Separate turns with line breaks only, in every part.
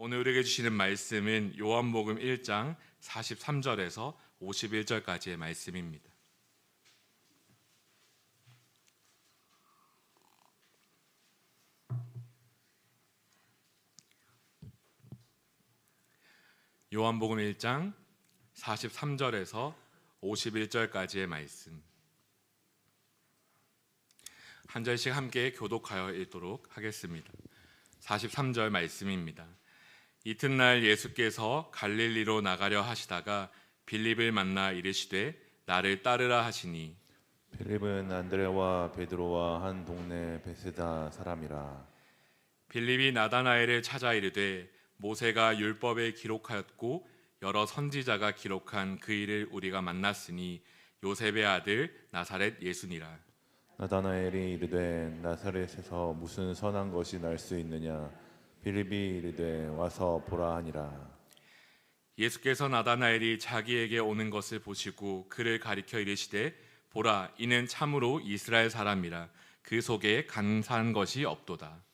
오늘 우리에게 주시는 말씀은 요한복음 1장 43절에서 51절까지의 말씀입니다. 요한복음 1장 43절에서 51절까지의 말씀, 한 절씩 함께 교독하여 읽도록 하겠습니다. 43절 말씀입니다. 이튿날 예수께서 갈릴리로 나가려 하시다가 빌립을 만나 이르시되 나를 따르라 하시니,
빌립은 안드레와 베드로와 한 동네 베세다 사람이라.
빌립이 나다나엘을 찾아 이르되 모세가 율법에 기록하였고 여러 선지자가 기록한 그 일을 우리가 만났으니 요셉의 아들 나사렛 예수니라.
나다나엘이 이르되 나사렛에서 무슨 선한 것이 날 수 있느냐. 빌립이 이르되 와서 보라 하니라.
예수께서 나다나엘이 자기에게 오는 것을 보시고 그를 가리켜 이르시되 보라, 이는 참으로 이스라엘 사람이라. 그 속에 간사한 것이 없도다.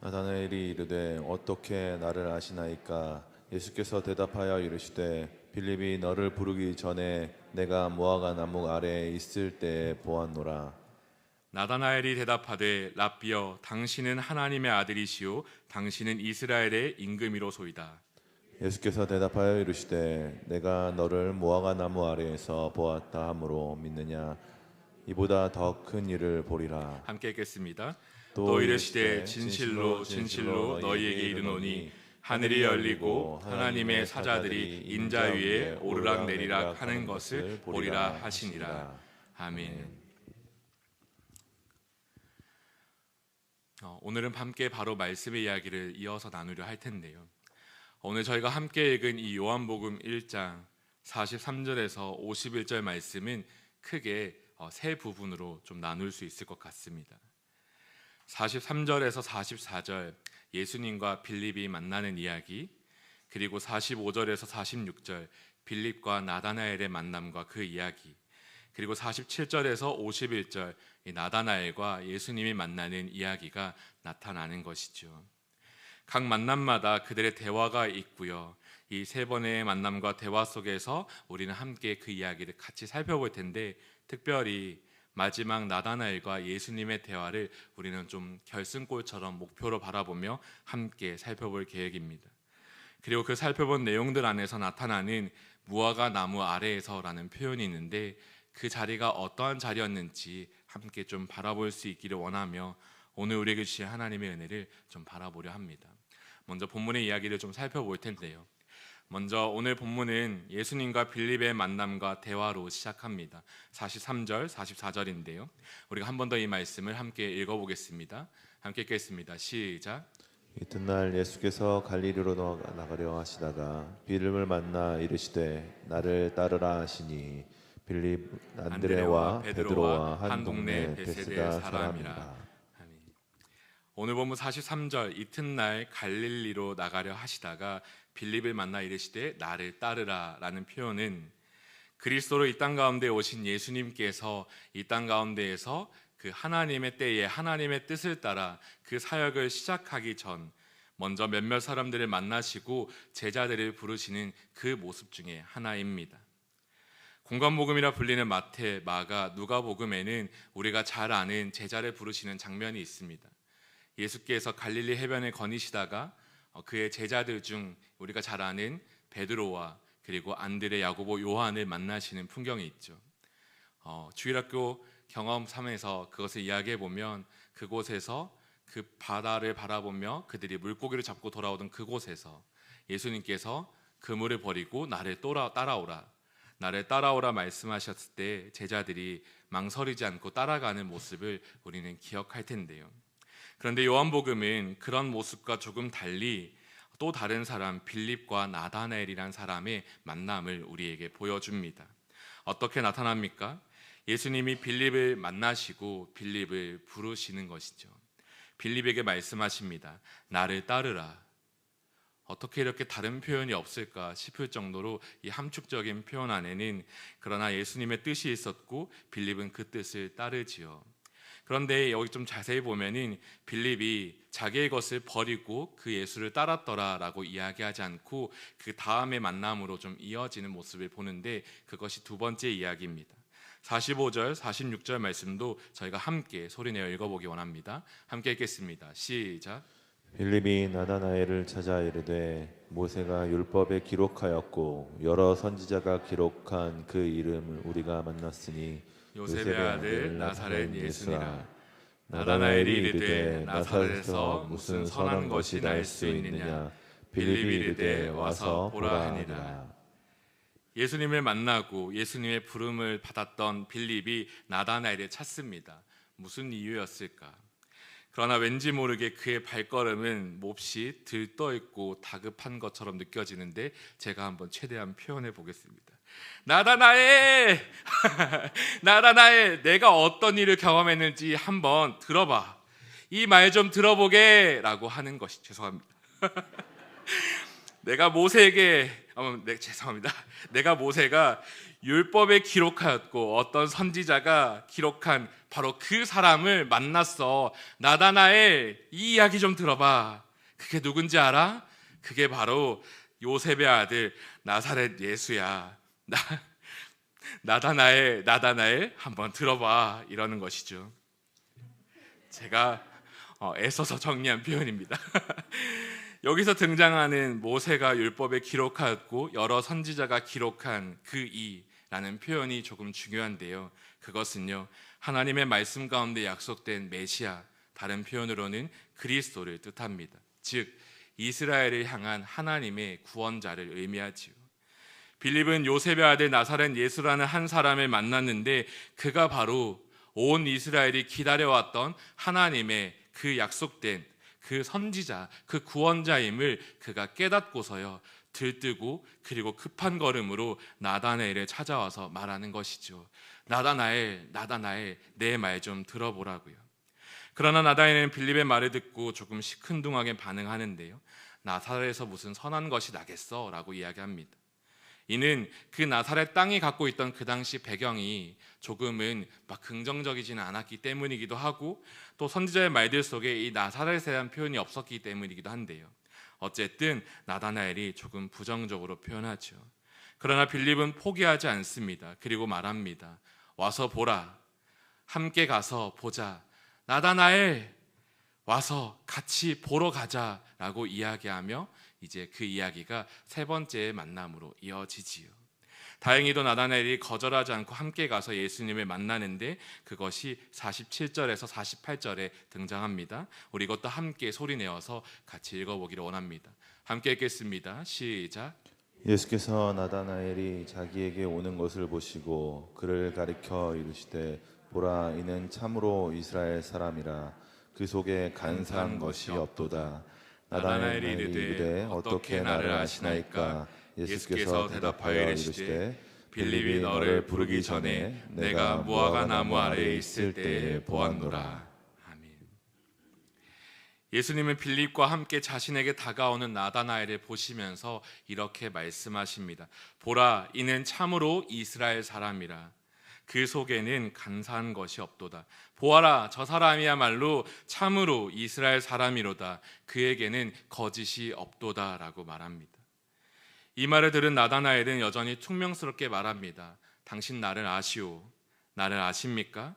나다나엘이 이르되 어떻게 나를 아시나이까. 예수께서 대답하여 이르시되 빌립이 너를 부르기 전에 내가 무화과 나무 아래에 있을 때에 보았노라.
나다나엘이 대답하되 랍비여, 당신은 하나님의 아들이시요 당신은 이스라엘의 임금이로소이다.
예수께서 대답하여 이르시되 내가 너를 무화과 나무 아래에서 보았다 하므로 믿느냐. 이보다 더 큰 일을 보리라.
함께 읽겠습니다. 또 이르시되 진실로 진실로 너희에게 이르노니 하늘이 열리고 하나님의 사자들이 인자 위에 오르락 내리락 하는 것을 보리라 하시니라. 아멘. 오늘은 함께 바로 말씀의 이야기를 이어서 나누려 할 텐데요. 오늘 저희가 함께 읽은 이 요한복음 1장 43절에서 51절 말씀은 크게 세 부분으로 좀 나눌 수 있을 것 같습니다. 43절에서 44절 예수님과 빌립이 만나는 이야기, 그리고 45절에서 46절 빌립과 나다나엘의 만남과 그 이야기, 그리고 47절에서 51절 나다나엘과 예수님이 만나는 이야기가 나타나는 것이죠. 각 만남마다 그들의 대화가 있고요. 이 세 번의 만남과 대화 속에서 우리는 함께 그 이야기를 같이 살펴볼 텐데, 특별히 마지막 나다나엘과 예수님의 대화를 우리는 좀 결승골처럼 목표로 바라보며 함께 살펴볼 계획입니다. 그리고 그 살펴본 내용들 안에서 나타나는 무화과 나무 아래에서라는 표현이 있는데, 그 자리가 어떠한 자리였는지 함께 좀 바라볼 수 있기를 원하며 오늘 우리에게 주신 하나님의 은혜를 좀 바라보려 합니다. 먼저 본문의 이야기를 좀 살펴볼 텐데요. 먼저 오늘 본문은 예수님과 빌립의 만남과 대화로 시작합니다. 43절, 44절인데요. 우리가 한 번 더 이 말씀을 함께 읽어보겠습니다. 함께 읽겠습니다. 시작.
이튿날 예수께서 갈릴리로 나가려 하시다가 빌립을 만나 이르시되 나를 따르라 하시니 빌립 안드레와 베드로와 한 동네 베세다 사람이라.
오늘 본문 43절 이튿날 갈릴리로 나가려 하시다가 빌립을 만나 이르시되 나를 따르라 라는 표현은 그리스도로 이 땅 가운데 오신 예수님께서 이 땅 가운데에서 그 하나님의 때에 하나님의 뜻을 따라 그 사역을 시작하기 전 먼저 몇몇 사람들을 만나시고 제자들을 부르시는 그 모습 중에 하나입니다. 공관복음이라 불리는 마태, 마가, 누가복음에는 우리가 잘 아는 제자를 부르시는 장면이 있습니다. 예수께서 갈릴리 해변에 거니시다가 그의 제자들 중 우리가 잘 아는 베드로와 그리고 안드레, 야고보, 요한을 만나시는 풍경이 있죠. 주일학교 경험 3에서 그것을 이야기해 보면 그곳에서 그 바다를 바라보며 그들이 물고기를 잡고 돌아오던 그곳에서 예수님께서 그물을 버리고 나를 따라오라, 나를 따라오라 말씀하셨을 때 제자들이 망설이지 않고 따라가는 모습을 우리는 기억할 텐데요. 그런데 요한복음은 그런 모습과 조금 달리 또 다른 사람 빌립과 나다나엘이란 사람의 만남을 우리에게 보여줍니다. 어떻게 나타납니까? 예수님이 빌립을 만나시고 빌립을 부르시는 것이죠. 빌립에게 말씀하십니다. 나를 따르라. 어떻게 이렇게 다른 표현이 없을까 싶을 정도로 이 함축적인 표현 안에는 그러나 예수님의 뜻이 있었고 빌립은 그 뜻을 따르지요. 그런데 여기 좀 자세히 보면은 빌립이 자기의 것을 버리고 그 예수를 따랐더라라고 이야기하지 않고 그 다음의 만남으로 좀 이어지는 모습을 보는데 그것이 두 번째 이야기입니다. 45절, 46절 말씀도 저희가 함께 소리내어 읽어보기 원합니다. 함께 읽겠습니다. 시작.
빌립이 나다나엘을 찾아 이르되 모세가 율법에 기록하였고 여러 선지자가 기록한 그 이름을 우리가 만났으니
요셉의 아들 나사렛 예수니라. 나다나엘이 이르되 나사렛에서 무슨 선한 것이 날 수 있느냐. 빌립이 이르되 와서 보라 하니라. 예수님을 만나고 예수님의 부름을 받았던 빌립이 나다나엘을 찾습니다. 무슨 이유였을까? 그러나 왠지 모르게 그의 발걸음은 몹시 들떠있고 다급한 것처럼 느껴지는데 제가 한번 최대한 표현해 보겠습니다. 나다나엘! 나다나엘, 내가 어떤 일을 경험했는지 한번 들어봐. 이 말 좀 들어보게 라고 하는 것이 죄송합니다. 내가 모세가 율법에 기록하였고 어떤 선지자가 기록한 바로 그 사람을 만났어. 나다나엘, 이 이야기 좀 들어봐. 그게 누군지 알아? 그게 바로 요셉의 아들 나사렛 예수야. 나다나엘 한번 들어봐. 이러는 것이죠. 제가 애써서 정리한 표현입니다. 여기서 등장하는 모세가 율법에 기록하였고 여러 선지자가 기록한 그 이라는 표현이 조금 중요한데요. 그것은요, 하나님의 말씀 가운데 약속된 메시아, 다른 표현으로는 그리스도를 뜻합니다. 즉 이스라엘을 향한 하나님의 구원자를 의미하지요. 빌립은 요셉의 아들 나사렛 예수라는 한 사람을 만났는데 그가 바로 온 이스라엘이 기다려왔던 하나님의 그 약속된 그 선지자, 그 구원자임을 그가 깨닫고서요 들뜨고 그리고 급한 걸음으로 나다나엘을 찾아와서 말하는 것이죠. 나다나엘, 내 말 좀 들어보라고요. 그러나 나다나엘은 빌립의 말을 듣고 조금 시큰둥하게 반응하는데요. 나사렛에서 무슨 선한 것이 나겠어? 라고 이야기합니다. 이는 그 나사렛 땅이 갖고 있던 그 당시 배경이 조금은 막 긍정적이지는 않았기 때문이기도 하고 또 선지자의 말들 속에 이 나사렛에 대한 표현이 없었기 때문이기도 한데요. 어쨌든 나다나엘이 조금 부정적으로 표현하죠. 그러나 빌립은 포기하지 않습니다. 그리고 말합니다. 와서 보라. 함께 가서 보자. 나다나엘 와서 같이 보러 가자라고 이야기하며 이제 그 이야기가 세 번째 만남으로 이어지지요. 다행히도 나다나엘이 거절하지 않고 함께 가서 예수님을 만나는데 그것이 47절에서 48절에 등장합니다. 우리 이것도 함께 소리내어서 같이 읽어보기를 원합니다. 함께 읽겠습니다. 시작.
예수께서 나다나엘이 자기에게 오는 것을 보시고 그를 가리켜 이르시되 보라 이는 참으로 이스라엘 사람이라 그 속에 간사한 것이 없도다. 나다나엘이 이르되 어떻게 나를 아시나이까? 예수께서 대답하여 이르시되 빌립이 너를 부르기 전에 내가 무화과 나무 아래에 있을 때에 보았노라.
아멘. 예수님은 빌립과 함께 자신에게 다가오는 나다나엘을 보시면서 이렇게 말씀하십니다. 보라 이는 참으로 이스라엘 사람이라. 그 속에는 간사한 것이 없도다. 보아라 저 사람이야말로 참으로 이스라엘 사람이로다. 그에게는 거짓이 없도다 라고 말합니다. 이 말을 들은 나다나엘은 여전히 퉁명스럽게 말합니다. 당신 나를 아시오? 나를 아십니까?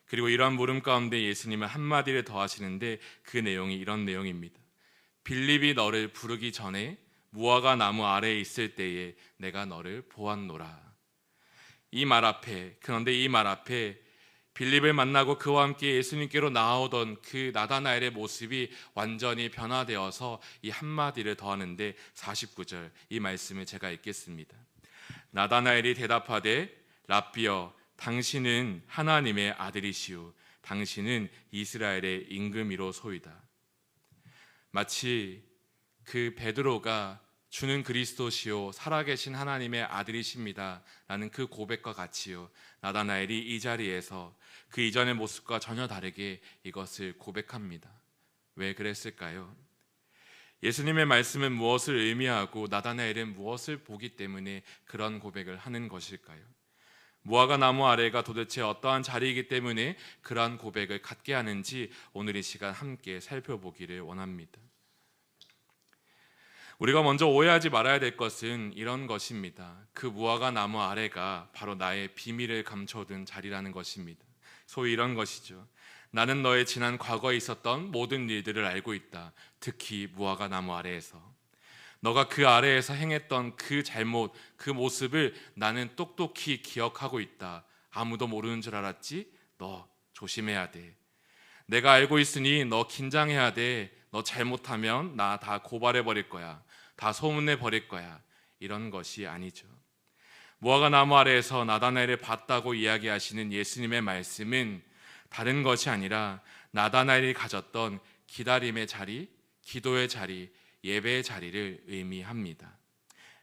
그리고 이러한 물음 가운데 예수님은 한마디를 더 하시는데 그 내용이 이런 내용입니다. 빌립이 너를 부르기 전에 무화과 나무 아래에 있을 때에 내가 너를 보았노라. 그런데 이 말 앞에 빌립을 만나고 그와 함께 예수님께로 나아오던 그 나다나엘의 모습이 완전히 변화되어서 이 한마디를 더하는데 49절 이 말씀을 제가 읽겠습니다. 나다나엘이 대답하되 랍비여 당신은 하나님의 아들이시오 당신은 이스라엘의 임금이로소이다. 마치 그 베드로가 주는 그리스도시요 살아계신 하나님의 아들이십니다 라는 그 고백과 같이요 나다나엘이 이 자리에서 그 이전의 모습과 전혀 다르게 이것을 고백합니다. 왜 그랬을까요? 예수님의 말씀은 무엇을 의미하고 나다나엘은 무엇을 보기 때문에 그런 고백을 하는 것일까요? 무화과 나무 아래가 도대체 어떠한 자리이기 때문에 그러한 고백을 갖게 하는지 오늘 이 시간 함께 살펴보기를 원합니다. 우리가 먼저 오해하지 말아야 될 것은 이런 것입니다. 그 무화과 나무 아래가 바로 나의 비밀을 감춰둔 자리라는 것입니다. 소위 이런 것이죠. 나는 너의 지난 과거에 있었던 모든 일들을 알고 있다. 특히 무화과 나무 아래에서. 너가 그 아래에서 행했던 그 잘못, 그 모습을 나는 똑똑히 기억하고 있다. 아무도 모르는 줄 알았지? 너 조심해야 돼. 내가 알고 있으니 너 긴장해야 돼. 너 잘못하면 나 다 고발해 버릴 거야. 다 소문내 버릴 거야. 이런 것이 아니죠. 무화과 나무 아래에서 나다나엘을 봤다고 이야기하시는 예수님의 말씀은 다른 것이 아니라 나다나엘이 가졌던 기다림의 자리, 기도의 자리, 예배의 자리를 의미합니다.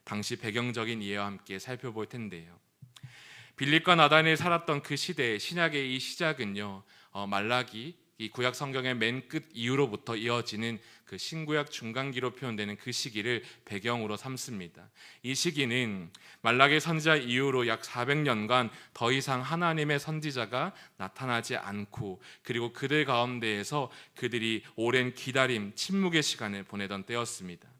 당시 배경적인 이해와 함께 살펴볼 텐데요. 빌립과 나다나엘이 살았던 그 시대, 신약의 이 시작은요, 말라기, 이 구약 성경의 맨 끝 이후로부터 이어지는 그 신구약 중간기로 표현되는 그 시기를 배경으로 삼습니다. 이 시기는 말라기 선지자 이후로 약 400년간 더 이상 하나님의 선지자가 나타나지 않고, 그리고 그들 가운데에서 그들이 오랜 기다림, 침묵의 시간을 보내던 때였습니다.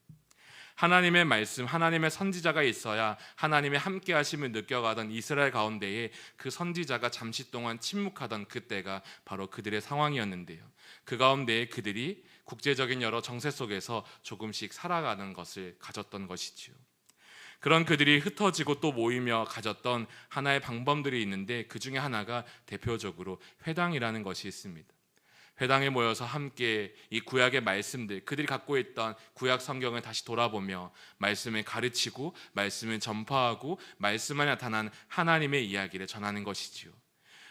하나님의 말씀, 하나님의 선지자가 있어야 하나님의 함께 하심을 느껴가던 이스라엘 가운데에 그 선지자가 잠시 동안 침묵하던 그때가 바로 그들의 상황이었는데요. 그 가운데에 그들이 국제적인 여러 정세 속에서 조금씩 살아가는 것을 가졌던 것이지요. 그런 그들이 흩어지고 또 모이며 가졌던 하나의 방법들이 있는데, 그 중에 하나가 대표적으로 회당이라는 것이 있습니다. 회당에 모여서 함께 이 구약의 말씀들, 그들이 갖고 있던 구약 성경을 다시 돌아보며 말씀을 가르치고 말씀을 전파하고 말씀 안에 나타난 하나님의 이야기를 전하는 것이지요.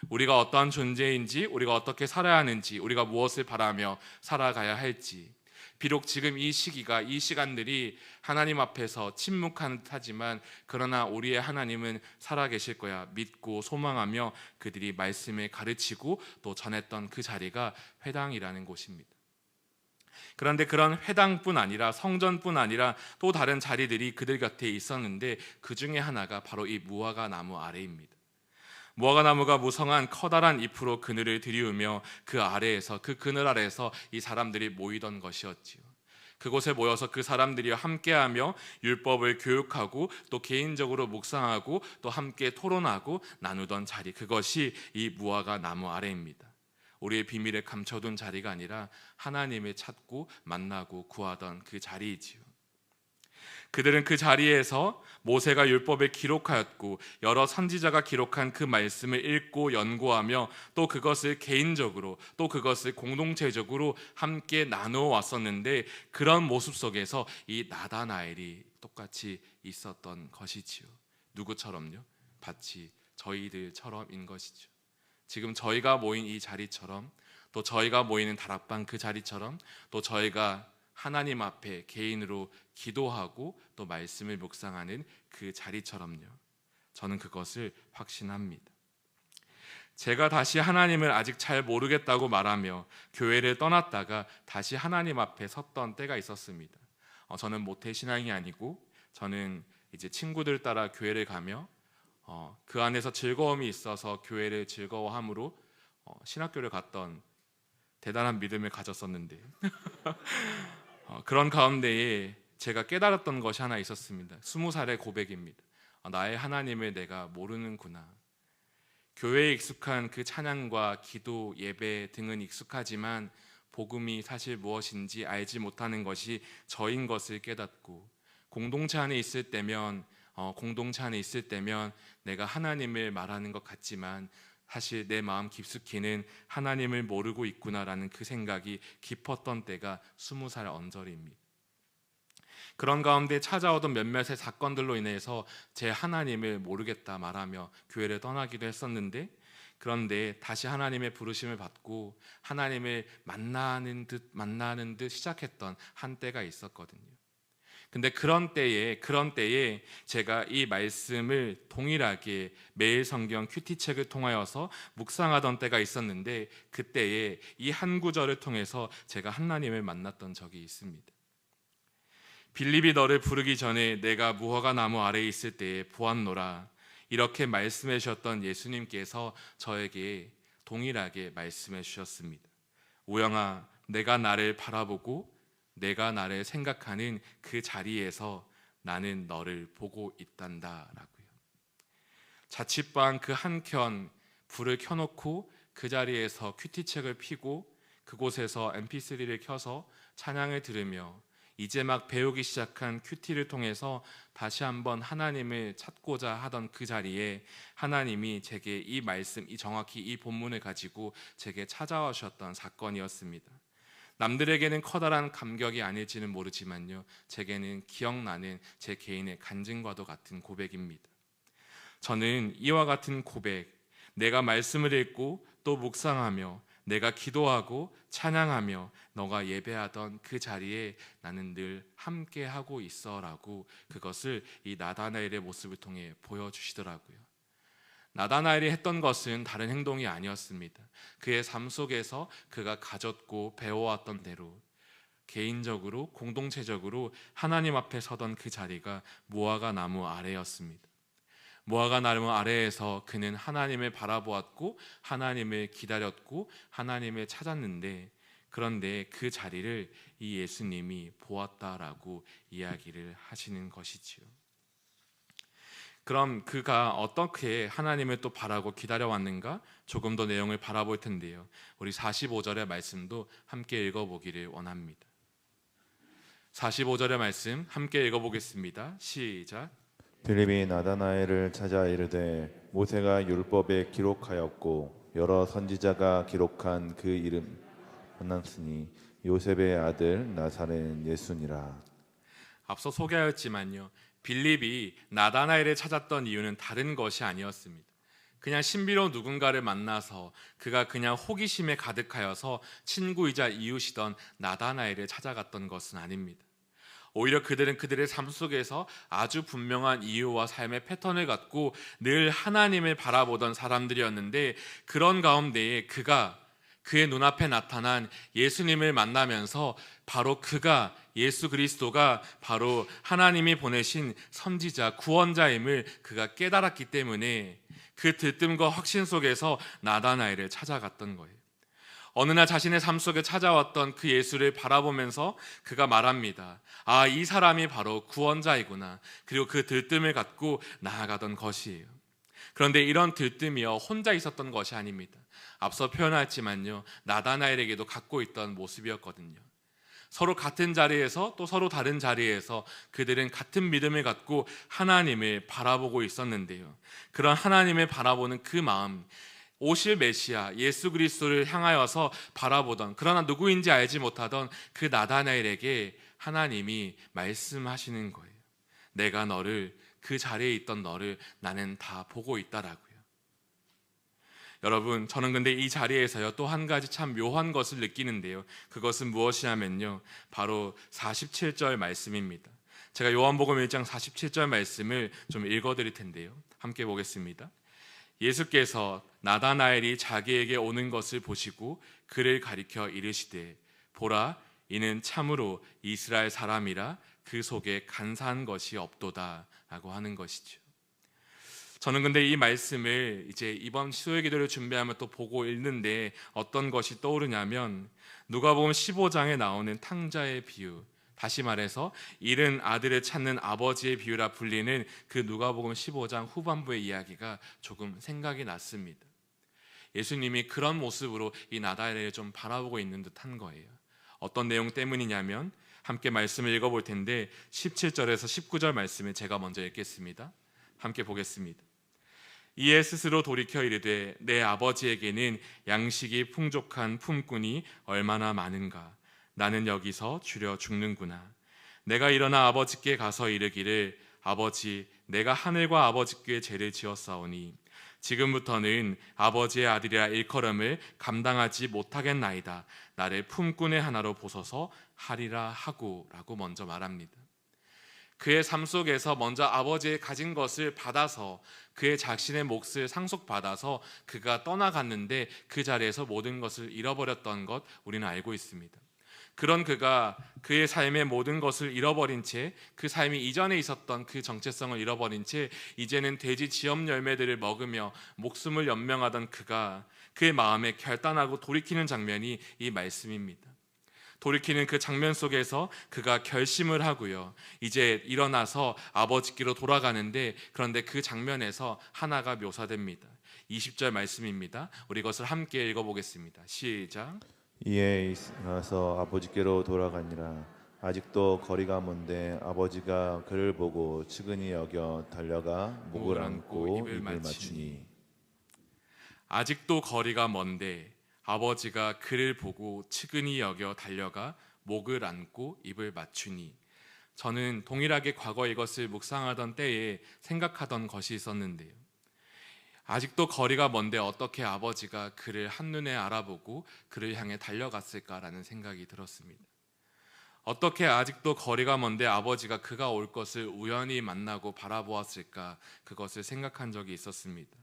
우리가 어떠한 존재인지, 우리가 어떻게 살아야 하는지, 우리가 무엇을 바라며 살아가야 할지, 비록 지금 이 시기가, 이 시간들이 하나님 앞에서 침묵한 듯하지만 그러나 우리의 하나님은 살아계실 거야 믿고 소망하며 그들이 말씀을 가르치고 또 전했던 그 자리가 회당이라는 곳입니다. 그런데 그런 회당뿐 아니라 성전뿐 아니라 또 다른 자리들이 그들 곁에 있었는데, 그 중에 하나가 바로 이 무화과 나무 아래입니다. 무화과 나무가 무성한 커다란 잎으로 그늘을 드리우며 그 아래에서, 그 그늘 아래에서 이 사람들이 모이던 것이었지요. 그곳에 모여서 그 사람들이 함께하며 율법을 교육하고 또 개인적으로 묵상하고 또 함께 토론하고 나누던 자리, 그것이 이 무화과 나무 아래입니다. 우리의 비밀을 감춰둔 자리가 아니라 하나님을 찾고 만나고 구하던 그 자리이지요. 그들은 그 자리에서 모세가 율법에 기록하였고 여러 선지자가 기록한 그 말씀을 읽고 연구하며 또 그것을 개인적으로 또 그것을 공동체적으로 함께 나누어 왔었는데, 그런 모습 속에서 이 나다나엘이 똑같이 있었던 것이지요. 누구처럼요? 마치 저희들처럼인 것이죠. 지금 저희가 모인 이 자리처럼, 또 저희가 모이는 다락방 그 자리처럼, 또 저희가 하나님 앞에 개인으로 기도하고 또 말씀을 묵상하는 그 자리처럼요. 저는 그것을 확신합니다. 제가 다시 하나님을 아직 잘 모르겠다고 말하며 교회를 떠났다가 다시 하나님 앞에 섰던 때가 있었습니다. 저는 모태신앙이 아니고 저는 이제 친구들 따라 교회를 가며 그 안에서 즐거움이 있어서 교회를 즐거워함으로 신학교를 갔던 대단한 믿음을 가졌었는데 그런 가운데에 제가 깨달았던 것이 하나 있었습니다. 20살의 고백입니다. 나의 하나님을 내가 모르는구나. 교회에 익숙한 그 찬양과 기도, 예배 등은 익숙하지만 복음이 사실 무엇인지 알지 못하는 것이 저인 것을 깨닫고, 공동체 안에 있을 때면 내가 하나님을 말하는 것 같지만 사실 내 마음 깊숙이는 하나님을 모르고 있구나라는 그 생각이 깊었던 때가 20살 언저리입니다. 그런 가운데 찾아오던 몇몇의 사건들로 인해서 제 하나님을 모르겠다 말하며 교회를 떠나기도 했었는데, 그런데 다시 하나님의 부르심을 받고 하나님을 만나는 듯 시작했던 한때가 있었거든요. 근데 그런 때에 제가 이 말씀을 동일하게 매일 성경 큐티책을 통하여서 묵상하던 때가 있었는데, 그때에 이 한 구절을 통해서 제가 하나님을 만났던 적이 있습니다. 빌립이 너를 부르기 전에 내가 무화과 나무 아래에 있을 때에 보았노라. 이렇게 말씀해 주셨던 예수님께서 저에게 동일하게 말씀해 주셨습니다. 우영아, 내가 나를 바라보고 내가 나를 생각하는 그 자리에서 나는 너를 보고 있단다 라고요. 자취방 그 한켠 불을 켜놓고 그 자리에서 큐티책을 펴고 그곳에서 mp3를 켜서 찬양을 들으며 이제 막 배우기 시작한 큐티를 통해서 다시 한번 하나님을 찾고자 하던 그 자리에 하나님이 제게 이 말씀, 정확히 이 본문을 가지고 제게 찾아와 주셨던 사건이었습니다. 남들에게는 커다란 감격이 아닐지는 모르지만요, 제게는 기억나는 제 개인의 간증과도 같은 고백입니다. 저는 이와 같은 고백, 내가 말씀을 읽고 또 묵상하며 내가 기도하고 찬양하며 너가 예배하던 그 자리에 나는 늘 함께하고 있어 라고 그것을 이 나다나엘의 모습을 통해 보여주시더라고요. 나다나엘이 했던 것은 다른 행동이 아니었습니다. 그의 삶 속에서 그가 가졌고 배워왔던 대로 개인적으로 공동체적으로 하나님 앞에 서던 그 자리가 무화과 나무 아래였습니다. 무화과 나무 아래에서 그는 하나님을 바라보았고 하나님을 기다렸고 하나님을 찾았는데, 그런데 그 자리를 이 예수님이 보았다라고 이야기를 하시는 것이지요. 그럼 그가 어떻게 하나님을 또 바라고 기다려왔는가? 조금 더 내용을 바라볼 텐데요, 우리 45절의 말씀도 함께 읽어보기를 원합니다. 45절의 말씀 함께 읽어보겠습니다. 시작.
빌립이 나다나엘을 찾아 이르되 모세가 율법에 기록하였고 여러 선지자가 기록한 그 이름 만났으니 요셉의 아들 나사렛 예수니라.
앞서 소개하였지만요, 빌립이 나다나엘을 찾았던 이유는 다른 것이 아니었습니다. 그냥 신비로운 누군가를 만나서 그가 그냥 호기심에 가득하여서 친구이자 이웃이던 나다나엘을 찾아갔던 것은 아닙니다. 오히려 그들은 그들의 삶 속에서 아주 분명한 이유와 삶의 패턴을 갖고 늘 하나님을 바라보던 사람들이었는데, 그런 가운데에 그의 눈앞에 나타난 예수님을 만나면서 바로 그가, 예수 그리스도가 바로 하나님이 보내신 선지자 구원자임을 그가 깨달았기 때문에 그 들뜸과 확신 속에서 나다나엘을 찾아갔던 거예요. 어느 날 자신의 삶 속에 찾아왔던 그 예수를 바라보면서 그가 말합니다. 아, 이 사람이 바로 구원자이구나. 그리고 그 들뜸을 갖고 나아가던 것이에요. 그런데 이런 들뜸이요, 혼자 있었던 것이 아닙니다. 앞서 표현했지만요, 나다나엘에게도 갖고 있던 모습이었거든요. 서로 같은 자리에서 또 서로 다른 자리에서 그들은 같은 믿음을 갖고 하나님을 바라보고 있었는데요, 그런 하나님을 바라보는 그 마음, 오실 메시아 예수 그리스도를 향하여서 바라보던, 그러나 누구인지 알지 못하던 그 나다나엘에게 하나님이 말씀하시는 거예요. 내가 너를, 그 자리에 있던 너를 나는 다 보고 있다라고요. 여러분, 저는 근데 이 자리에서요, 또 한 가지 참 묘한 것을 느끼는데요, 그것은 무엇이냐면요, 바로 47절 말씀입니다. 제가 요한복음 1장 47절 말씀을 좀 읽어드릴 텐데요, 함께 보겠습니다. 예수께서 나다나엘이 자기에게 오는 것을 보시고 그를 가리켜 이르시되 보라, 이는 참으로 이스라엘 사람이라 그 속에 간사한 것이 없도다 라고 하는 것이죠. 저는 근데 이 말씀을 이제 이번 수요 기도를 준비하면 또 보고 읽는데 어떤 것이 떠오르냐면, 누가복음 15장에 나오는 탕자의 비유, 다시 말해서 잃은 아들을 찾는 아버지의 비유라 불리는 그 누가복음 15장 후반부의 이야기가 조금 생각이 났습니다. 예수님이 그런 모습으로 이 나다나엘을 좀 바라보고 있는 듯한 거예요. 어떤 내용 때문이냐면, 함께 말씀을 읽어볼 텐데 17절에서 19절 말씀을 제가 먼저 읽겠습니다. 함께 보겠습니다. 이에 스스로 돌이켜 이르되 내 아버지에게는 양식이 풍족한 품꾼이 얼마나 많은가. 나는 여기서 주려 죽는구나. 내가 일어나 아버지께 가서 이르기를 아버지, 내가 하늘과 아버지께 죄를 지었사오니 지금부터는 아버지의 아들이라 일컬음을 감당하지 못하겠나이다. 나를 품꾼의 하나로 보소서 하리라 하고 라고 먼저 말합니다. 그의 삶 속에서 먼저 아버지의 가진 것을 받아서 그의 자신의 몫을 상속받아서 그가 떠나갔는데 그 자리에서 모든 것을 잃어버렸던 것 우리는 알고 있습니다. 그런 그가 그의 삶의 모든 것을 잃어버린 채, 그 삶이 이전에 있었던 그 정체성을 잃어버린 채 이제는 돼지 지엄 열매들을 먹으며 목숨을 연명하던 그가 그의 마음에 결단하고 돌이키는 장면이 이 말씀입니다. 돌이키는 그 장면 속에서 그가 결심을 하고요, 이제 일어나서 아버지께로 돌아가는데, 그런데 그 장면에서 하나가 묘사됩니다. 20절 말씀입니다. 우리 이것을 함께 읽어보겠습니다. 시작.
이에 일어나서 아버지께로 돌아가니라. 아직도 거리가 먼데 아버지가 그를 보고 측은히 여겨 달려가 목을 안고 입을 맞추니.
아직도 거리가 먼데 아버지가 그를 보고 측은히 여겨 달려가 목을 안고 입을 맞추니. 저는 동일하게 과거 이것을 묵상하던 때에 생각하던 것이 있었는데요, 아직도 거리가 먼데 어떻게 아버지가 그를 한눈에 알아보고 그를 향해 달려갔을까라는 생각이 들었습니다. 어떻게 아직도 거리가 먼데 아버지가 그가 올 것을 우연히 만나고 바라보았을까, 그것을 생각한 적이 있었습니다.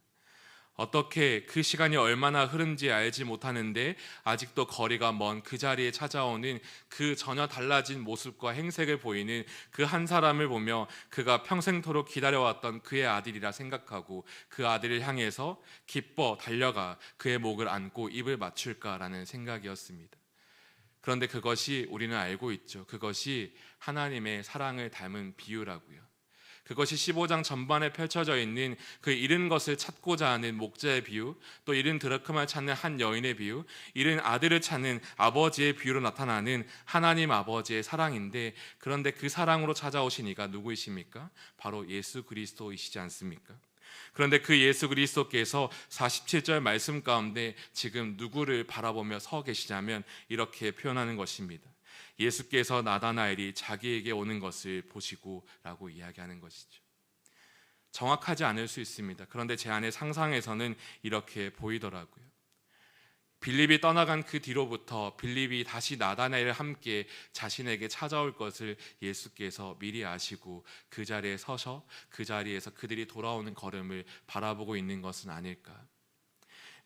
어떻게 그 시간이 얼마나 흐른지 알지 못하는데 아직도 거리가 먼 그 자리에 찾아오는 그 전혀 달라진 모습과 행색을 보이는 그 한 사람을 보며 그가 평생토록 기다려왔던 그의 아들이라 생각하고 그 아들을 향해서 기뻐 달려가 그의 목을 안고 입을 맞출까라는 생각이었습니다. 그런데 그것이, 우리는 알고 있죠, 그것이 하나님의 사랑을 닮은 비유라고요. 그것이 15장 전반에 펼쳐져 있는 그 잃은 것을 찾고자 하는 목자의 비유, 또 잃은 드라크마를 찾는 한 여인의 비유, 잃은 아들을 찾는 아버지의 비유로 나타나는 하나님 아버지의 사랑인데, 그런데 그 사랑으로 찾아오신 이가 누구이십니까? 바로 예수 그리스도이시지 않습니까? 그런데 그 예수 그리스도께서 47절 말씀 가운데 지금 누구를 바라보며 서 계시냐면 이렇게 표현하는 것입니다. 예수께서 나다나엘이 자기에게 오는 것을 보시고 라고 이야기하는 것이죠. 정확하지 않을 수 있습니다. 그런데 제 안의 상상에서는 이렇게 보이더라고요. 빌립이 떠나간 그 뒤로부터 빌립이 다시 나다나엘을 함께 자신에게 찾아올 것을 예수께서 미리 아시고 그 자리에 서서 그 자리에서 그들이 돌아오는 걸음을 바라보고 있는 것은 아닐까.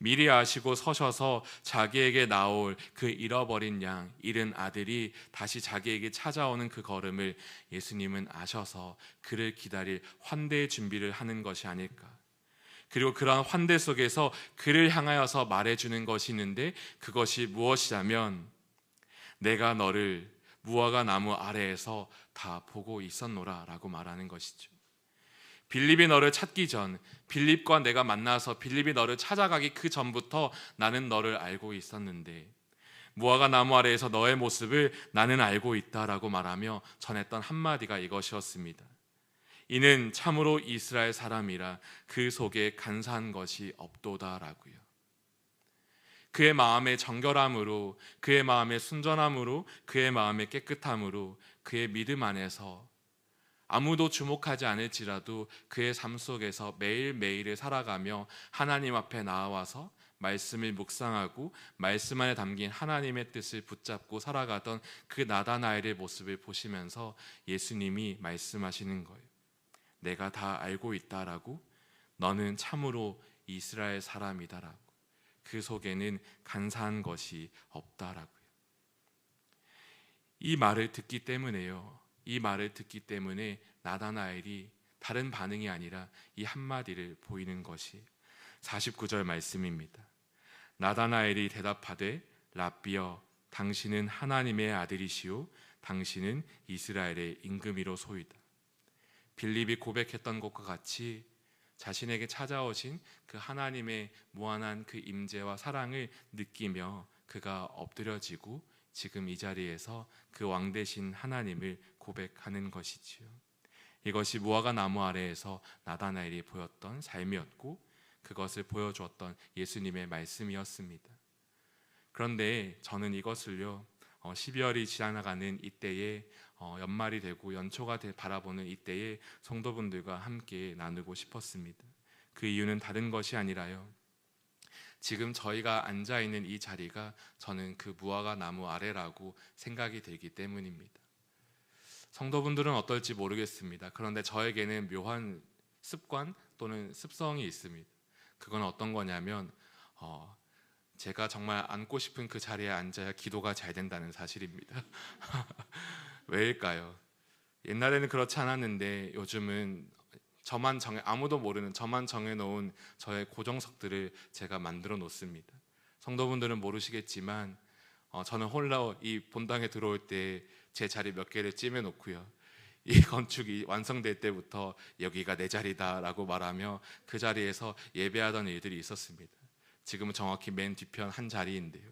미리 아시고 서셔서 자기에게 나올 그 잃어버린 양, 잃은 아들이 다시 자기에게 찾아오는 그 걸음을 예수님은 아셔서 그를 기다릴 환대의 준비를 하는 것이 아닐까. 그리고 그러한 환대 속에서 그를 향하여서 말해주는 것이 있는데, 그것이 무엇이냐면 내가 너를 무화과 나무 아래에서 다 보고 있었노라 라고 말하는 것이죠. 빌립이 너를 찾기 전, 빌립과 내가 만나서 빌립이 너를 찾아가기 그 전부터 나는 너를 알고 있었는데, 무화과 나무 아래에서 너의 모습을 나는 알고 있다라고 말하며 전했던 한마디가 이것이었습니다. 이는 참으로 이스라엘 사람이라 그 속에 간사한 것이 없도다라고요. 그의 마음의 정결함으로, 그의 마음의 순전함으로, 그의 마음의 깨끗함으로, 그의 믿음 안에서 아무도 주목하지 않을지라도 그의 삶 속에서 매일매일을 살아가며 하나님 앞에 나와서 말씀을 묵상하고 말씀 안에 담긴 하나님의 뜻을 붙잡고 살아가던 그 나다나엘의 모습을 보시면서 예수님이 말씀하시는 거예요. 내가 다 알고 있다라고, 너는 참으로 이스라엘 사람이다라고, 그 속에는 간사한 것이 없다라고요. 이 말을 듣기 때문에요, 이 말을 듣기 때문에 나다나엘이 다른 반응이 아니라 이 한마디를 보이는 것이 49절 말씀입니다. 나다나엘이 대답하되 랍비여, 당신은 하나님의 아들이시오 당신은 이스라엘의 임금이로소이다. 빌립이 고백했던 것과 같이 자신에게 찾아오신 그 하나님의 무한한 그 임재와 사랑을 느끼며 그가 엎드려지고 지금 이 자리에서 그 왕 되신 하나님을 고백하는 것이지요. 이것이 무화과 나무 아래에서 나다나엘이 보였던 삶이었고, 그것을 보여주었던 예수님의 말씀이었습니다. 그런데 저는 이것을요, 12월이 지나가는 이때에 연말이 되고 연초가 바라보는 이때에 성도분들과 함께 나누고 싶었습니다. 그 이유는 다른 것이 아니라요, 지금 저희가 앉아있는 이 자리가 저는 그 무화과 나무 아래라고 생각이 들기 때문입니다. 성도분들은 어떨지 모르겠습니다. 그런데 저에게는 묘한 습관 또는 습성이 있습니다. 그건 어떤 거냐면 제가 정말 앉고 싶은 그 자리에 앉아야 기도가 잘 된다는 사실입니다. 왜일까요? 옛날에는 그렇지 않았는데 요즘은 아무도 모르는 저만 정해놓은 저의 고정석들을 제가 만들어 놓습니다. 성도분들은 모르시겠지만 저는 홀라 이 본당에 들어올 때 제 자리 몇 개를 찜해 놓고요. 이 건축이 완성될 때부터 여기가 내 자리다라고 말하며 그 자리에서 예배하던 일들이 있었습니다. 지금은 정확히 맨 뒤편 한 자리인데요.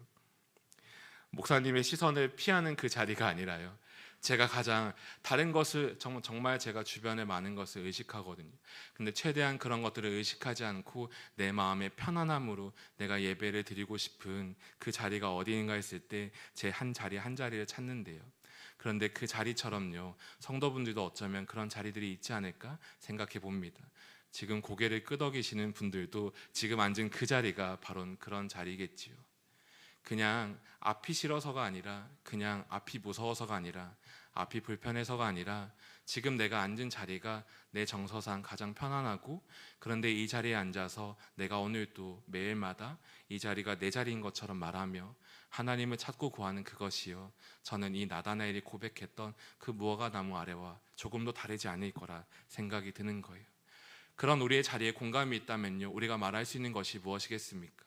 목사님의 시선을 피하는 그 자리가 아니라요. 제가 가장 다른 것을 정말 제가 주변에 많은 것을 의식하거든요. 근데 최대한 그런 것들을 의식하지 않고 내 마음의 편안함으로 내가 예배를 드리고 싶은 그 자리가 어디인가 했을 때 제 한 자리를 찾는데요. 그런데 그 자리처럼요, 성도분들도 어쩌면 그런 자리들이 있지 않을까 생각해 봅니다. 지금 고개를 끄덕이시는 분들도 지금 앉은 그 자리가 바로 그런 자리겠지요. 그냥 앞이 싫어서가 아니라, 그냥 앞이 무서워서가 아니라, 앞이 불편해서가 아니라 지금 내가 앉은 자리가 내 정서상 가장 편안하고, 그런데 이 자리에 앉아서 내가 오늘도 매일마다 이 자리가 내 자리인 것처럼 말하며 하나님을 찾고 구하는 그것이요, 저는 이 나다나엘이 고백했던 그 무화과 나무 아래와 조금도 다르지 않을 거라 생각이 드는 거예요. 그런 우리의 자리에 공감이 있다면요, 우리가 말할 수 있는 것이 무엇이겠습니까?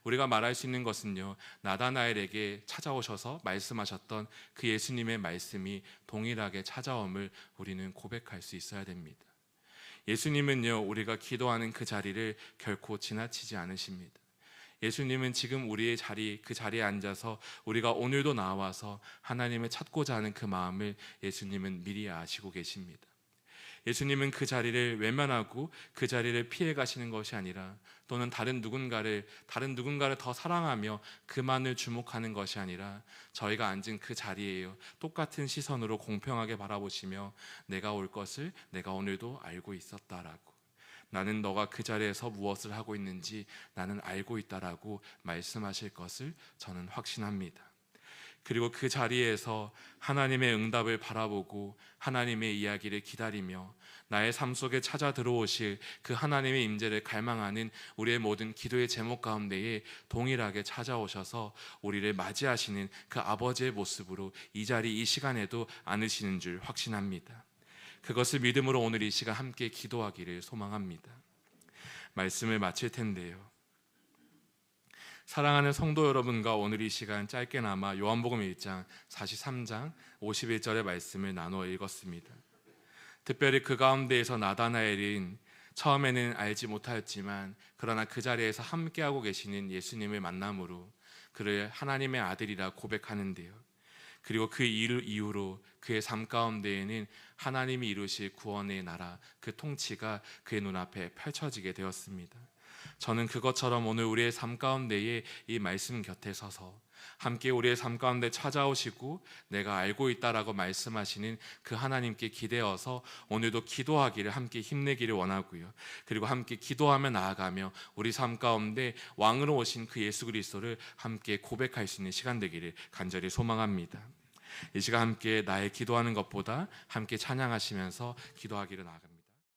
우리가 말할 수 있는 것은요, 나다나엘에게 찾아오셔서 말씀하셨던 그 예수님의 말씀이 동일하게 찾아옴을 우리는 고백할 수 있어야 됩니다. 예수님은요, 우리가 기도하는 그 자리를 결코 지나치지 않으십니다. 예수님은 지금 우리의 그 자리에 앉아서 우리가 오늘도 나와서 하나님을 찾고자 하는 그 마음을 예수님은 미리 아시고 계십니다. 예수님은 그 자리를 외면하고 그 자리를 피해 가시는 것이 아니라, 또는 다른 누군가를 더 사랑하며 그만을 주목하는 것이 아니라, 저희가 앉은 그 자리에요, 똑같은 시선으로 공평하게 바라보시며 내가 올 것을 내가 오늘도 알고 있었다라고, 나는 너가 그 자리에서 무엇을 하고 있는지 나는 알고 있다라고 말씀하실 것을 저는 확신합니다. 그리고 그 자리에서 하나님의 응답을 바라보고 하나님의 이야기를 기다리며 나의 삶 속에 찾아 들어오실 그 하나님의 임재를 갈망하는 우리의 모든 기도의 제목 가운데에 동일하게 찾아오셔서 우리를 맞이하시는 그 아버지의 모습으로 이 자리 이 시간에도 안으시는 줄 확신합니다. 그것을 믿음으로 오늘 이 시간 함께 기도하기를 소망합니다. 말씀을 마칠 텐데요, 사랑하는 성도 여러분과 오늘 이 시간 짧게나마 요한복음 1장 43장 51절의 말씀을 나누어 읽었습니다. 특별히 그 가운데에서 나다나엘은 처음에는 알지 못하였지만 그러나 그 자리에서 함께하고 계시는 예수님을 만남으로 그를 하나님의 아들이라 고백하는데요, 그리고 그 이후로 그의 삶 가운데에는 하나님이 이루실 구원의 나라, 그 통치가 그의 눈앞에 펼쳐지게 되었습니다. 저는 그것처럼 오늘 우리의 삶 가운데에 이 말씀 곁에 서서 함께 우리의 삶 가운데 찾아오시고 내가 알고 있다라고 말씀하시는 그 하나님께 기대어서 오늘도 기도하기를 함께 힘내기를 원하고요, 그리고 함께 기도하며 나아가며 우리 삶 가운데 왕으로 오신 그 예수 그리스도를 함께 고백할 수 있는 시간 되기를 간절히 소망합니다. 이 시간 함께 나의 기도하는 것보다 함께 찬양하시면서 기도하기를 나아갑니다.